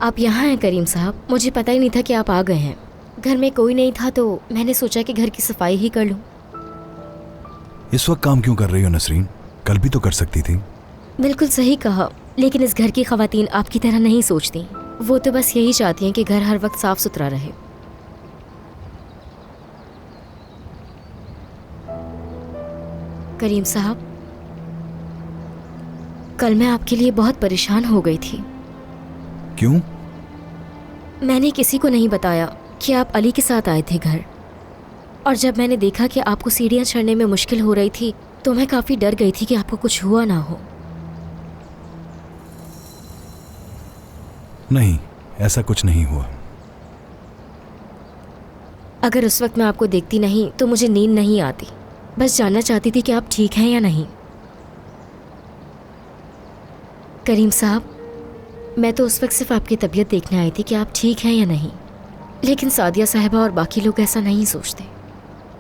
आप यहाँ हैं करीम साहब, मुझे पता ही नहीं था कि आप आ गए हैं। घर में कोई नहीं था तो मैंने सोचा कि घर की सफाई ही कर लूं। इस वक्त काम क्यों कर रही हो नसरीन? कल भी तो कर सकती थी। बिल्कुल सही कहा, लेकिन इस घर की खवातीन आपकी तरह नहीं सोचती। वो तो बस यही चाहती हैं कि घर हर वक्त साफ सुथरा रहे। करीम साहब, कल मैं आपके लिए बहुत परेशान हो गई थी। क्यों? मैंने किसी को नहीं बताया कि आप अली के साथ आए थे घर, और जब मैंने देखा कि आपको सीढ़ियाँ चढ़ने में मुश्किल हो रही थी तो मैं काफ़ी डर गई थी कि आपको कुछ हुआ ना हो। नहीं, ऐसा कुछ नहीं हुआ। अगर उस वक्त मैं आपको देखती नहीं तो मुझे नींद नहीं आती। बस जानना चाहती थी कि आप ठीक हैं या नहीं। करीम साहब, मैं तो उस वक्त सिर्फ आपकी तबीयत देखने आई थी कि आप ठीक हैं या नहीं, लेकिन सादिया साहिबा और बाकी लोग ऐसा नहीं सोचते।